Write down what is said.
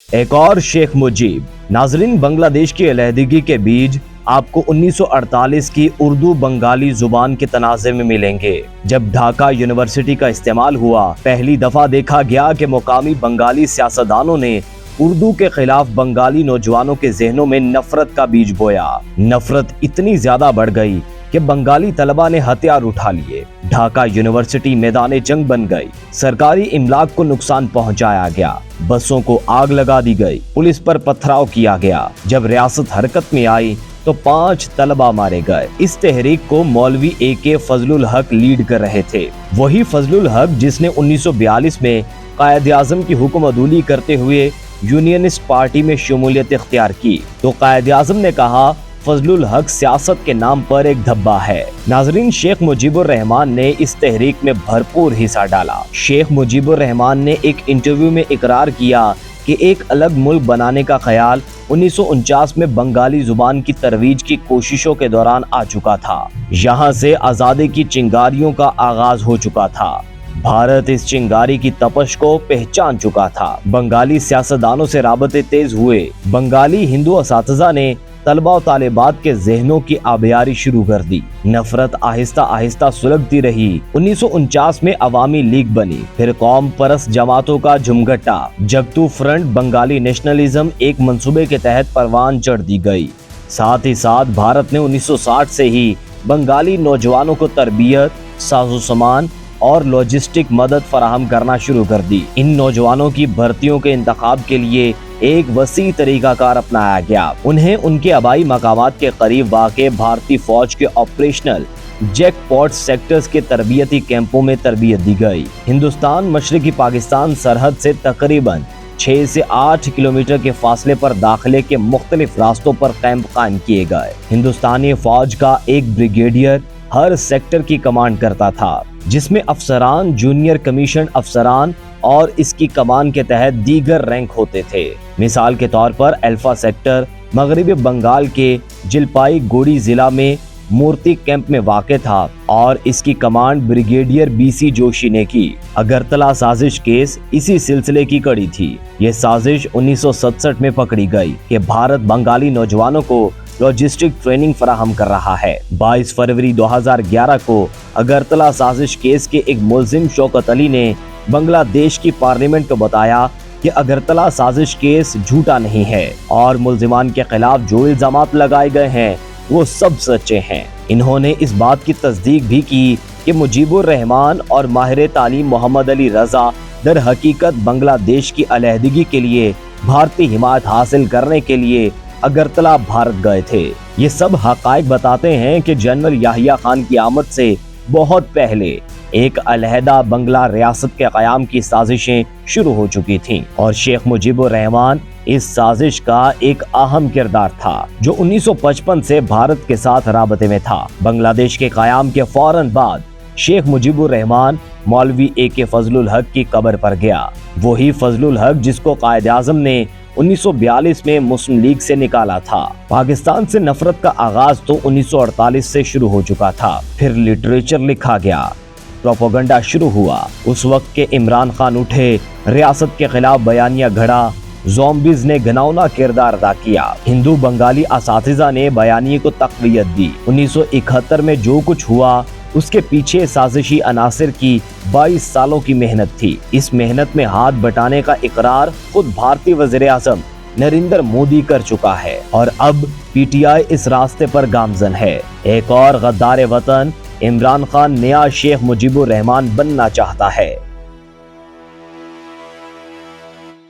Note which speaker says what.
Speaker 1: एक और शेख मुजीब। नाजरीन, बांग्लादेश की अलहदगी के बीज आपको 1948 की उर्दू बंगाली जुबान के तनाज़े में मिलेंगे। जब ढाका यूनिवर्सिटी का इस्तेमाल हुआ, पहली दफा देखा गया कि मुकामी बंगाली सियासतदानों ने उर्दू के खिलाफ बंगाली नौजवानों के जहनों में नफरत का बीज बोया। नफरत इतनी ज्यादा बढ़ गई कि बंगाली तलबा ने हथियार उठा लिए। ढाका यूनिवर्सिटी मैदान जंग बन गई। सरकारी इमलाक को नुकसान पहुंचाया गया, बसों को आग लगा दी गई, पुलिस पर पथराव किया गया। जब रियासत हरकत में आई तो 5 तलबा मारे गए। इस तहरीक को मौलवी AK फजलुल हक लीड कर रहे थे। वही फजलुल हक जिसने 1942 में कायद आज़म की हुक्मअदूली करते हुए यूनियनिस्ट पार्टी में शमूलियत इख्तियार की। तो कायद आज़म ने कहा फजलुल हक सियासत के नाम पर एक धब्बा है। नाजरीन, शेख मुजीबुर रहमान ने इस तहरीक में भरपूर हिस्सा डाला। शेख मुजीबुर रहमान ने एक इंटरव्यू में इकरार किया कि एक अलग मुल्क बनाने का ख्याल 1949 में बंगाली जुबान की तरवीज की कोशिशों के दौरान आ चुका था। यहाँ से आज़ादी की चिंगारियों का आगाज हो चुका था। भारत इस चिंगारी की तपश को पहचान चुका था। बंगाली सियासतदानों से राबते तेज हुए। बंगाली हिंदू असातिज़ा ने तलबा और तालिबात के जहनों की आबियारी शुरू कर दी। नफरत आहिस्ता आहिस्ता सुलगती रही। 1949 में अवामी लीग बनी, फिर कौम परस्त जमातों का झुमघटा जगतू फ्रंट बंगाली नेशनलिज्म एक मंसूबे के तहत परवान चढ़ दी गई। साथ ही साथ भारत ने 1960 से ही बंगाली नौजवानों को तरबियत, साजो सामान और लॉजिस्टिक मदद फराहम करना शुरू कर दी। इन नौजवानों की भर्तियों के इंतखाब के लिए एक वसी तरीकाकार अपनाया गया। उन्हें उनके आबाई मकामात के करीब वाक़े भारतीय फौज के ऑपरेशनल जैकपॉट सेक्टर्स के तरबियती कैंपों में तरबियत दी गई। हिंदुस्तान मशरकी पाकिस्तान सरहद से तकरीबन 6 से 8 किलोमीटर के फासले पर दाखिले के मुख्तलिफ रास्तों पर कैंप कायम किए गए। हिंदुस्तानी फौज का एक ब्रिगेडियर हर सेक्टर की कमांड करता था, जिसमें अफसरान, जूनियर कमीशन अफसरान और इसकी कमान के तहत दीगर रैंक होते थे। मिसाल के तौर पर अल्फा सेक्टर मगरबी बंगाल के जिलपाई गोड़ी जिला में मूर्ति कैंप में वाक़ था और इसकी कमांड ब्रिगेडियर BC जोशी ने की। अगरतला साजिश केस इसी सिलसिले की कड़ी थी। ये साजिश 1967 में पकड़ी गई कि भारत बंगाली नौजवानों को लॉजिस्टिक ट्रेनिंग फराहम कर रहा है। 22 फरवरी 2011 को अगरतला साजिश केस के एक मुलजिम शौकत अली ने बांग्लादेश की पार्लियामेंट को बताया कि अगरतला साजिश केस झूठा नहीं है और मुलजिमान के खिलाफ जो इल्जामात लगाए गए हैं वो सब सच्चे हैं। इन्होंने इस बात की तस्दीक भी की कि मुजीबुर रहमान और माहिर तालीम मोहम्मद अली रजा दर हकीकत बांग्लादेश की अलहदगी के लिए भारतीय हिमायत हासिल करने के लिए अगरतला भारत गए थे। ये सब हकायक बताते हैं कि जनरल याहिया खान की आमद से बहुत पहले एक अलहदा बंगला रियासत के क़याम की साजिशें शुरू हो चुकी थीं और शेख मुजीबुर रहमान इस साजिश का एक अहम किरदार था, जो 1955 से भारत के साथ राबते में था। बांग्लादेश के क़याम के फौरन बाद शेख मुजीबुर रहमान मौलवी AK फजलुल हक की कब्र पर गया। वही फजलुल हक जिसको कायद आज़म ने 1942 में मुस्लिम लीग से निकाला था। पाकिस्तान से नफरत का आगाज तो 1948 से शुरू हो चुका था। फिर लिटरेचर लिखा गया, प्रोपेगेंडा शुरू हुआ। उस वक्त के इमरान खान उठे, रियासत के खिलाफ बयानिया घड़ा, ज़ॉम्बीज़ ने घिनौना किरदार अदा किया। हिंदू बंगाली असातिज़ा ने बयानिए को तक़वियत दी। 1971 में जो कुछ हुआ उसके पीछे साजिशी अनासिर की 22 सालों की मेहनत थी। इस मेहनत में हाथ बटाने का इकरार खुद भारतीय वज़ीर आज़म नरेंद्र मोदी कर चुका है और अब PTI इस रास्ते पर गामजन है। एक और गद्दार वतन इमरान खान नया शेख मुजीबुर रहमान बनना चाहता है।